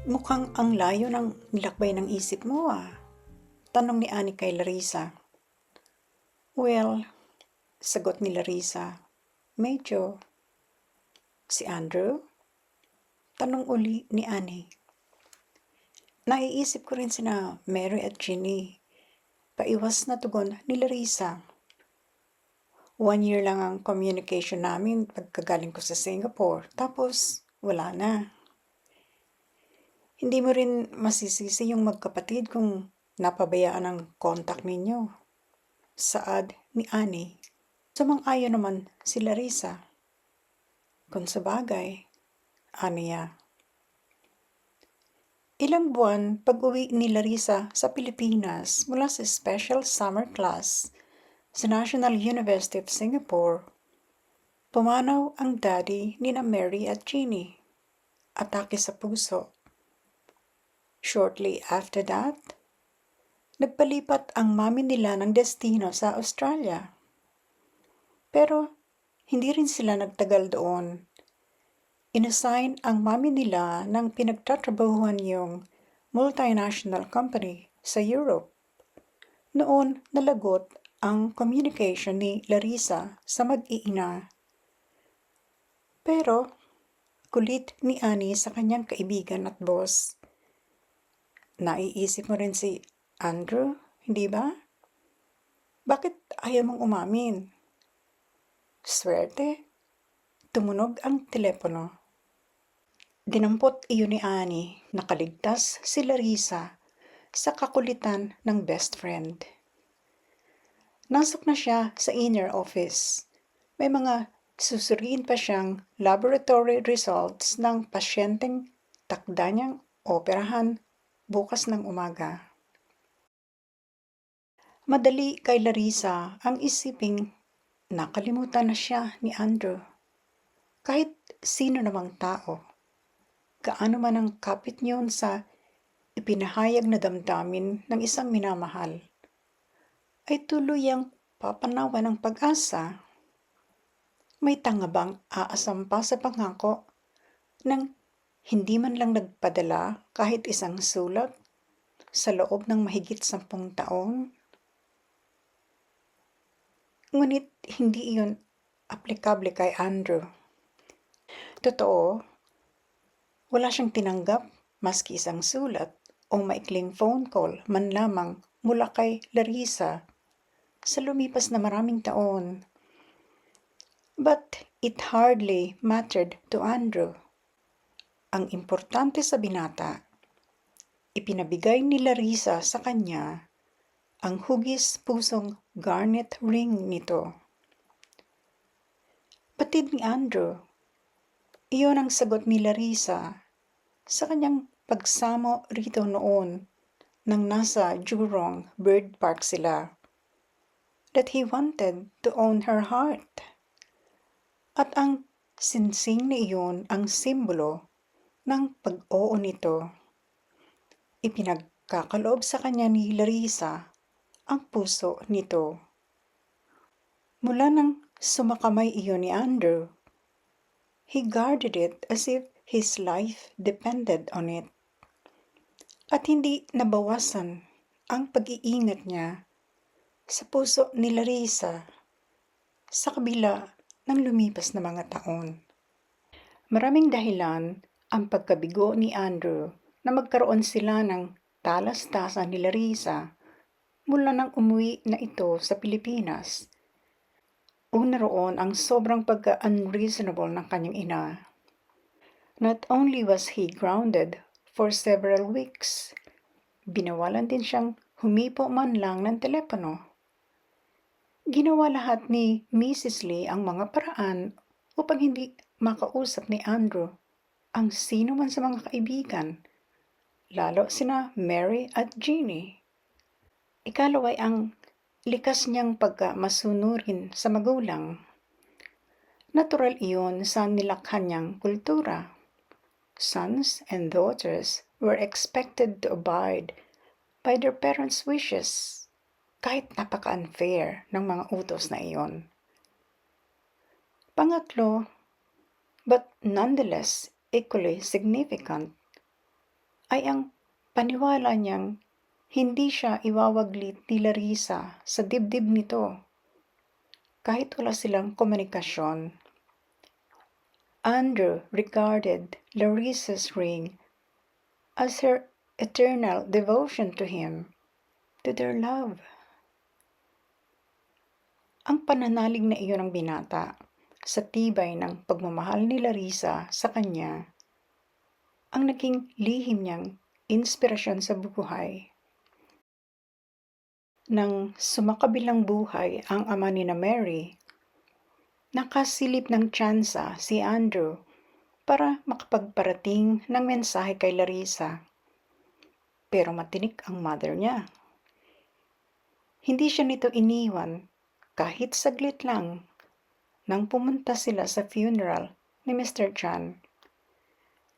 Mukhang ang layo ng nilakbay ng isip mo tanong ni Annie kay Larissa. Well, sagot ni Larissa, medyo. Si Andrew? Tanong uli ni Annie. Naiisip ko rin sina Mary at Ginny. Paiwas na tugon ni Larissa. 1 year lang ang communication namin pagkagaling ko sa Singapore, tapos wala na. Hindi mo rin masisisi yung magkapatid kung napabayaan ang contact ninyo. Saad ni Annie. Sumang-ayon naman si Larissa. Kung sabagay, aniya. Ilang buwan pag-uwi ni Larissa sa Pilipinas mula sa special summer class sa National University of Singapore, pumanaw ang daddy ni na Mary at Jeannie. Atake sa puso. Shortly after that, nagpalipat ang mami nila ng destino sa Australia. Pero hindi rin sila nagtagal doon. Inassign ang mami nila ng pinagtatrabahuhan yung multinational company sa Europe. Noon nalagot ang communication ni Larissa sa mag-iina. Pero kulit ni Annie sa kanyang kaibigan at boss. Naiisip mo rin si Andrew, hindi ba? Bakit ayaw mong umamin? Swerte, tumunog ang telepono. Dinampot iyon ni Annie, nakaligtas si Larissa sa kakulitan ng best friend. Nasok na siya sa inner office. May mga susuriin pa siyang laboratory results ng pasyenteng takda niyang operahan bukas ng umaga. Madali kay Larissa ang isiping nakalimutan na siya ni Andrew. Kahit sino namang tao, gaano man ang kapit niyon sa ipinahayag na damdamin ng isang minamahal, ay tuluyang papanawan ng pag-asa. May tanga bang aasampa sa pangako nang hindi man lang nagpadala kahit isang sulat sa loob ng mahigit 10 taon? Ngunit hindi iyon aplikable kay Andrew. Totoo, wala siyang tinanggap maski isang sulat o maikling phone call man lamang mula kay Larissa sa lumipas na maraming taon. But it hardly mattered to Andrew. Ang importante sa binata, ipinabigay ni Larissa sa kanya ang hugis pusong garnet ring nito. Batid ni Andrew, iyon ang sagot ni Larissa sa kanyang pagsamo rito noon nang nasa Jurong Bird Park sila, that he wanted to own her heart. At ang sinsing na iyon ang simbolo ng pag-oo nito. Ipinagkakaloob sa kanya ni Larissa ang puso nito. Mula nang sumakamay iyon ni Andrew, he guarded it as if his life depended on it. At hindi nabawasan ang pag-iingat niya sa puso ni Larissa sa kabila ng lumipas na mga taon. Maraming dahilan ang pagkabigo ni Andrew na magkaroon sila ng talastasan ni Larissa mula nang umuwi na ito sa Pilipinas. Una roon ang sobrang pagka-unreasonable ng kanyang ina. Not only was he grounded for several weeks, binawalan din siyang humipo man lang ng telepono. Ginawa lahat ni Mrs. Lee ang mga paraan upang hindi makausap ni Andrew ang sino man sa mga kaibigan, lalo sina Mary at Jeannie. Ikalaway ang likas niyang pagkamasunurin sa magulang. Natural iyon sa nilakhan niyang kultura. Sons and daughters were expected to abide by their parents' wishes, kahit napaka-unfair ng mga utos na iyon. Pangatlo, but nonetheless equally significant, ay ang paniwala niyang hindi siya iwawaglit ni Larissa sa dibdib nito kahit wala silang komunikasyon. Andrew regarded Larissa's ring as her eternal devotion to him, to their love. Ang pananalig na iyon ng binata sa tibay ng pagmamahal ni Larissa sa kanya ang naging lihim niyang inspirasyon sa buhay. Nang sumakabilang buhay ang ama ni na Mary, nakasilip ng tsansa si Andrew para makapagparating ng mensahe kay Larissa. Pero matinik ang mother niya. Hindi siya nito iniwan kahit saglit lang nang pumunta sila sa funeral ni Mr. Chan.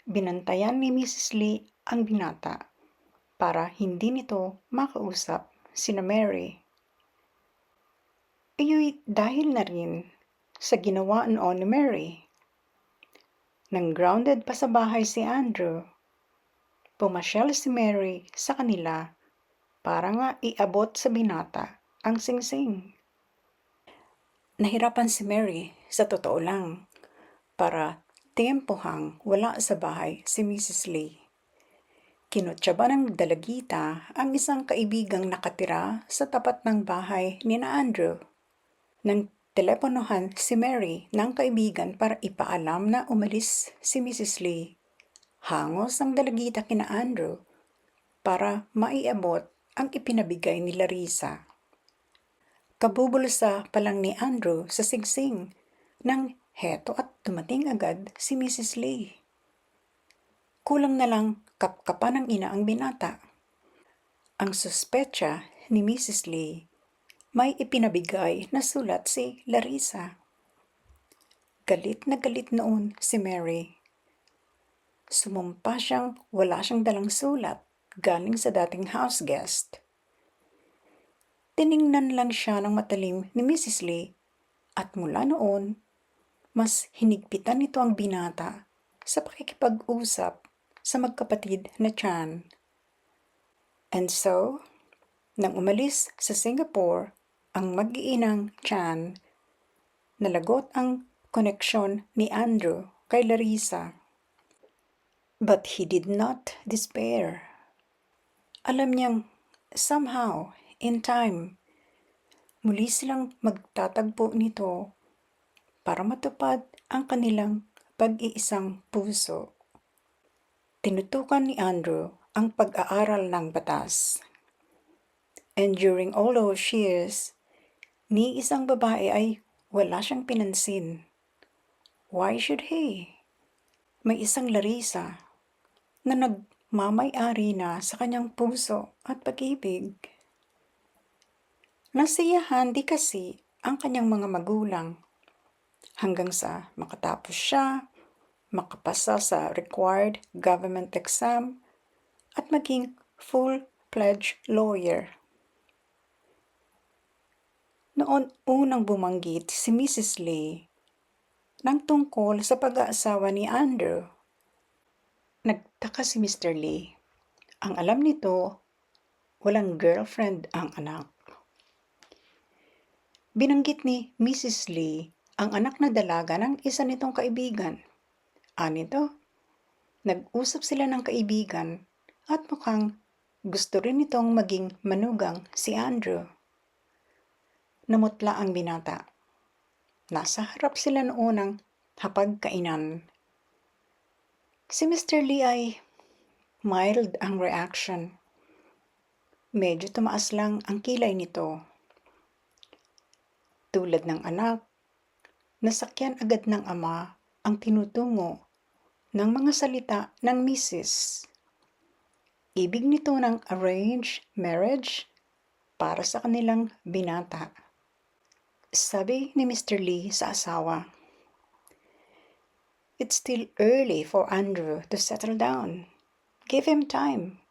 Binantayan ni Mrs. Lee ang binata para hindi nito makausap sina Mary. Iyo'y dahil na rin sa ginawa noon ni Mary. Nang grounded pa sa bahay si Andrew, pumasyal si Mary sa kanila para nga iabot sa binata ang singsing. Nahirapan si Mary sa totoo lang para tempohang wala sa bahay si Mrs. Lee. Kinutsyaba ng dalagita ang isang kaibigang nakatira sa tapat ng bahay ni na Andrew. Nang teleponohan si Mary ng kaibigan para ipaalam na umalis si Mrs. Lee, hangos ang dalagita kina Andrew para maiabot ang ipinabigay ni Larissa. Kabubulsa pa lang ni Andrew sa singsing nang heto at dumating agad si Mrs. Lee. Kulang na lang kapkapan ng ina ang binata. Ang suspetsa ni Mrs. Lee, may ipinabigay na sulat si Larissa. Galit na galit noon si Mary. Sumumpa siyang wala siyang dalang sulat galing sa dating house guest. Tiningnan lang siya ng matalim ni Mrs. Lee at mula noon, mas hinigpitan nito ang binata sa pakikipag-usap sa magkapatid na Chan. And so, nang umalis sa Singapore ang mag-iinang Chan, nalagot ang koneksyon ni Andrew kay Larissa. But he did not despair. Alam niyang somehow, in time, muli silang magtatagpo nito para matupad ang kanilang pag-iisang puso. Tinutukan ni Andrew ang pag-aaral ng batas. And during all those years, ni isang babae ay wala siyang pinansin. Why should he? May isang Larissa na nagmamay-ari na sa kanyang puso at pag-ibig. Nasiyahan di kasi ang kanyang mga magulang hanggang sa makatapos siya, makapasa sa required government exam, at maging full-fledged lawyer. Noon unang bumanggit si Mrs. Lee ng tungkol sa pag-aasawa ni Andrew. Nagtaka si Mr. Lee. Ang alam nito, walang girlfriend ang anak. Binanggit ni Mrs. Lee ang anak na dalaga ng isa nitong kaibigan. Anito, nag-usap sila ng kaibigan at mukhang gusto rin nitong maging manugang si Andrew. Namutla ang binata. Nasa harap sila noon ng hapagkainan. Si Mr. Lee ay mild ang reaction. Medyo tumaas lang ang kilay nito. Tulad ng anak, nasakyan agad ng ama ang tinutungo ng mga salita ng misis. Ibig nito ng arranged marriage para sa kanilang binata. Sabi ni Mr. Lee sa asawa, "It's still early for Andrew to settle down. Give him time.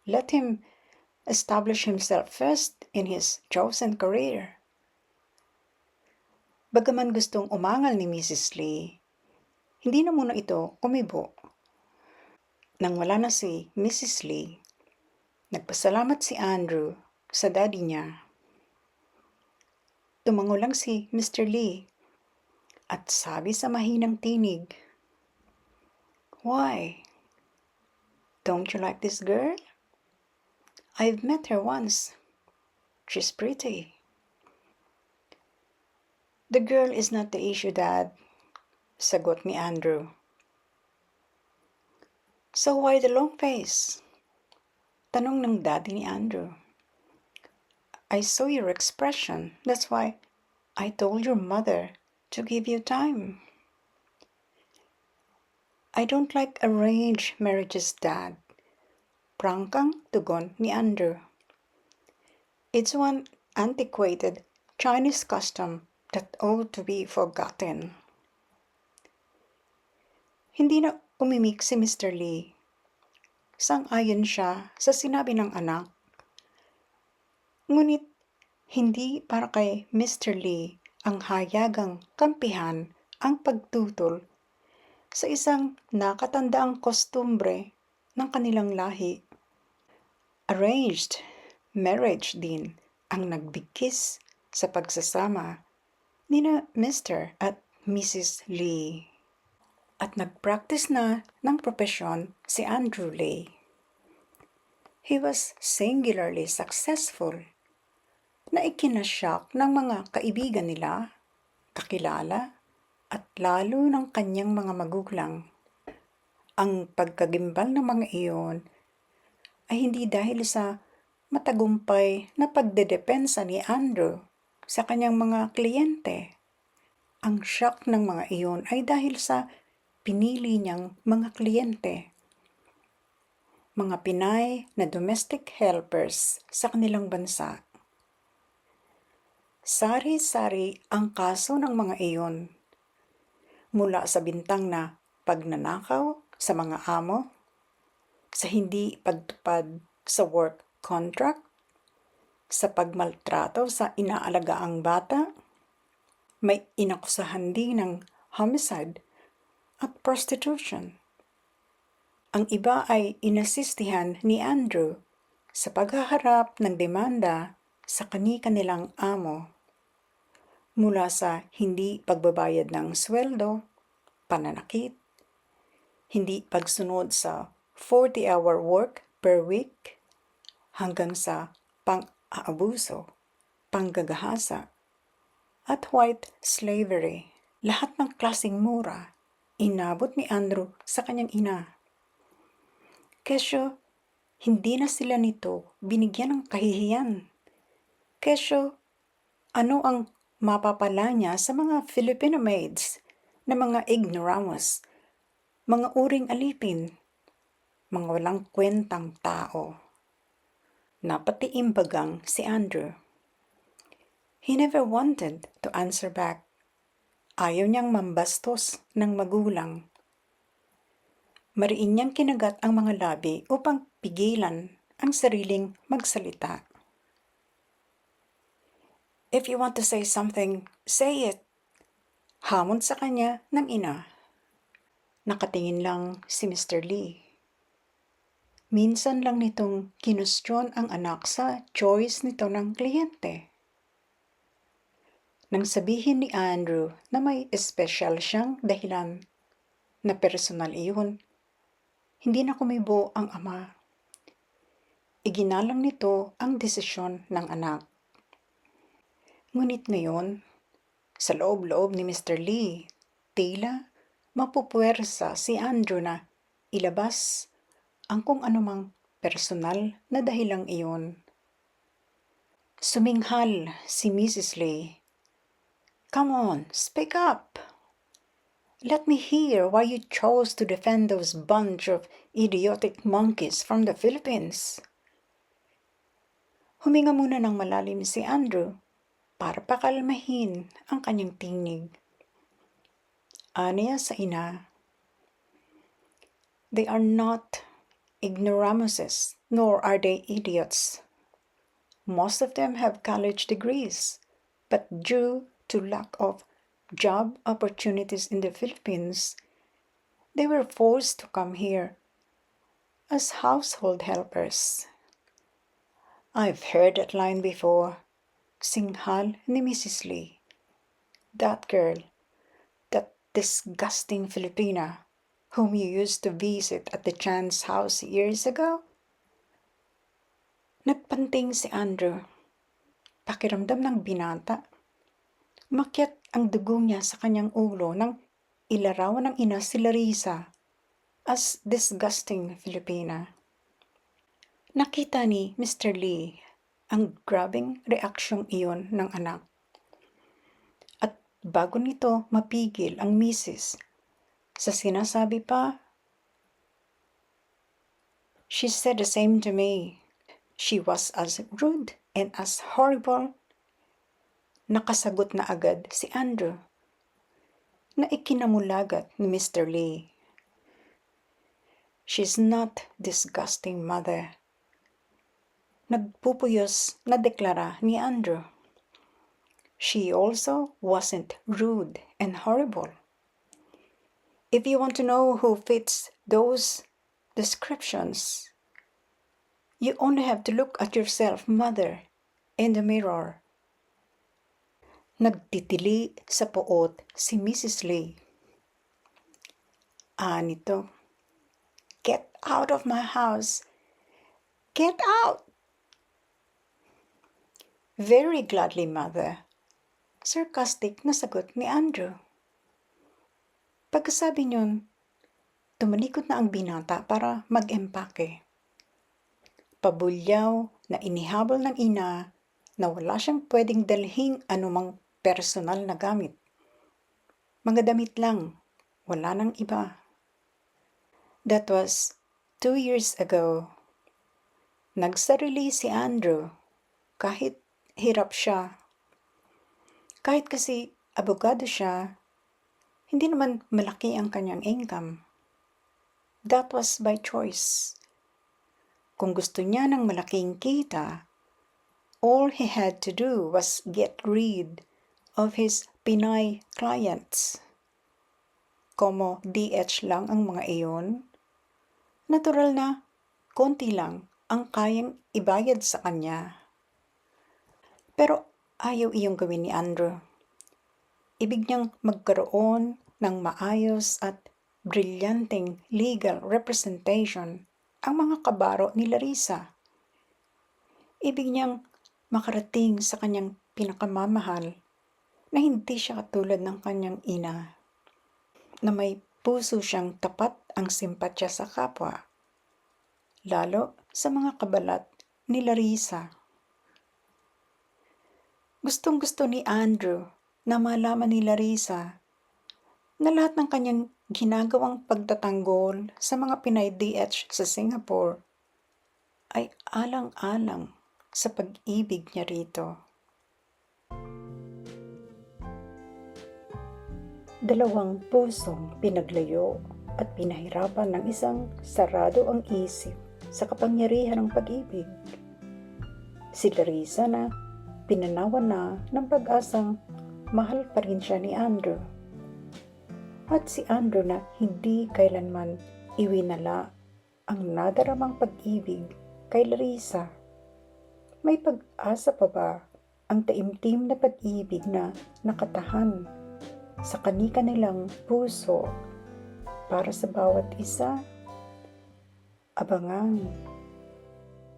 Let him establish himself first in his chosen career." Bagaman gustong umangal ni Mrs. Lee, hindi na muna ito kumibo. Nang wala na si Mrs. Lee, nagpasalamat si Andrew sa daddy niya. Tumango lang si Mr. Lee at sabi sa mahinang tinig, "Why? Don't you like this girl? I've met her once. She's pretty." "The girl is not the issue, Dad," sagot ni Andrew. "So why the long face?" tanong ng daddy ni Andrew. "I saw your expression. That's why I told your mother to give you time." "I don't like arranged marriages, Dad," prangkang tugon ni Andrew. "It's one antiquated Chinese custom that ought to be forgotten." Hindi na umimik si Mr. Lee. Sang-ayon siya sa sinabi ng anak. Ngunit hindi para kay Mr. Lee ang hayagang kampihan ang pagtutol sa isang nakatandaang kostumbre ng kanilang lahi. Arranged marriage din ang nagbigkis sa pagsasama nina Mr. at Mrs. Lee. At nag-practice na ng propesyon si Andrew Lee. He was singularly successful na ikinasyak ng mga kaibigan nila, kakilala, at lalo ng kanyang mga magulang. Ang pagkagimbal ng mga iyon ay hindi dahil sa matagumpay na pagdedepensa ni Andrew sa kanyang mga kliyente. Ang shock ng mga iyon ay dahil sa pinili niyang mga kliyente, mga Pinay na domestic helpers sa kanilang bansa. Sari-sari ang kaso ng mga iyon, mula sa bintang na pagnanakaw sa mga amo, sa hindi pagtupad sa work contract, sa pagmaltrato sa inaalagaang bata, may inakusahan din ng homicide at prostitution. Ang iba ay inasistihan ni Andrew sa paghaharap ng demanda sa kani-kanilang amo, mula sa hindi pagbabayad ng sweldo, pananakit, hindi pagsunod sa 40-hour work per week, hanggang sa pang-aabuso, panggagahasa, at white slavery. Lahat ng klaseng mura inabot ni Andrew sa kanyang ina. Kesyo, hindi na sila nito binigyan ng kahihiyan. Kesyo, ano ang mapapala niya sa mga Filipino maids na mga ignoramus, mga uring alipin, mga walang kwentang tao? Napatiimbagang si Andrew. He never wanted to answer back. Ayaw niyang mambastos ng magulang. Mariin niyang kinagat ang mga labi upang pigilan ang sariling magsalita. "If you want to say something, say it," hamon sa kanya ng ina. Nakatingin lang si Mr. Lee. Minsan lang nitong kinustyon ang anak sa choice nito ng kliyente. Nang sabihin ni Andrew na may espesyal siyang dahilan na personal iyon, hindi na kumibo ang ama. Iginalang nito ang desisyon ng anak. Ngunit ngayon, sa loob-loob ni Mr. Lee, tila mapupuwersa si Andrew na ilabas ang kung anumang personal na dahilang iyon. Suminghal si Mrs. Lee. "Come on, speak up. Let me hear why you chose to defend those bunch of idiotic monkeys from the Philippines." Huminga muna ng malalim si Andrew para pakalmahin ang kanyang tinig. Aniya sa ina, "They are not ignoramuses, nor are they idiots. Most of them have college degrees, but due to lack of job opportunities in the Philippines, they were forced to come here as household helpers. I've heard that line before, singhal ni Mrs. Lee. That girl, that disgusting Filipina, whom you used to visit at the Chan's house years ago? Nagpanting si Andrew. Pakiramdam ng binata. Umakyat ang dugo niya sa kanyang ulo nang ilarawan ng ina si Larissa as disgusting Filipina. Nakita ni Mr. Lee ang grabing reaksyong iyon ng anak. At bago nito mapigil ang misis sa sinasabi pa, she said the same to me. She was as rude and as horrible. Nakasagot na agad si Andrew na ikinamulagat ni Mr. Lee. She's not disgusting, mother. Nagpupuyos na deklara ni Andrew. She also wasn't rude and horrible. If you want to know who fits those descriptions, you only have to look at yourself, mother, in the mirror. Nagtitili sa poot si Mrs. Lee. Nito, get out of my house! Get out! Very gladly, mother. Sarcastic na sagot ni Andrew. Pagkasabi niyon, tumalikod na ang binata para mag-empake. Pabulyaw na inihabol ng ina na wala siyang pwedeng dalhing anumang personal na gamit. Mga damit lang, wala nang iba. That was 2 years ago. Nagsarili si Andrew kahit hirap siya. Kahit kasi abogado siya, hindi naman malaki ang kanyang income. That was by choice. Kung gusto niya ng malaking kita, all he had to do was get rid of his Pinay clients. Como DH lang ang mga iyon, natural na konti lang ang kayang ibayad sa kanya. Pero ayaw iyong gawin ni Andrew. Ibig niyang magkaroon ng maayos at brilyanteng legal representation ang mga kabaro ni Larissa. Ibig niyang makarating sa kanyang pinakamamahal na hindi siya katulad ng kanyang ina, na may puso siyang tapat ang simpatya sa kapwa, lalo sa mga kabalat ni Larissa. Gustong-gusto ni Andrew na malaman ni Larissa na lahat ng kanyang ginagawang pagtatanggol sa mga Pinay DH sa Singapore ay alang-alang sa pag-ibig niya rito. Dalawang pusong pinaglayo at pinahirapan ng isang sarado ang isip sa kapangyarihan ng pag-ibig. Si Larissa na pinanawan na ng pag-asang mahal pa rin siya ni Andrew. At si Andrew na hindi kailanman iwinala ang nadaramang pag-ibig kay Larissa. May pag-asa pa ba ang taimtim na pag-ibig na nakatahan sa kani-kanilang puso para sa bawat isa? Abangan.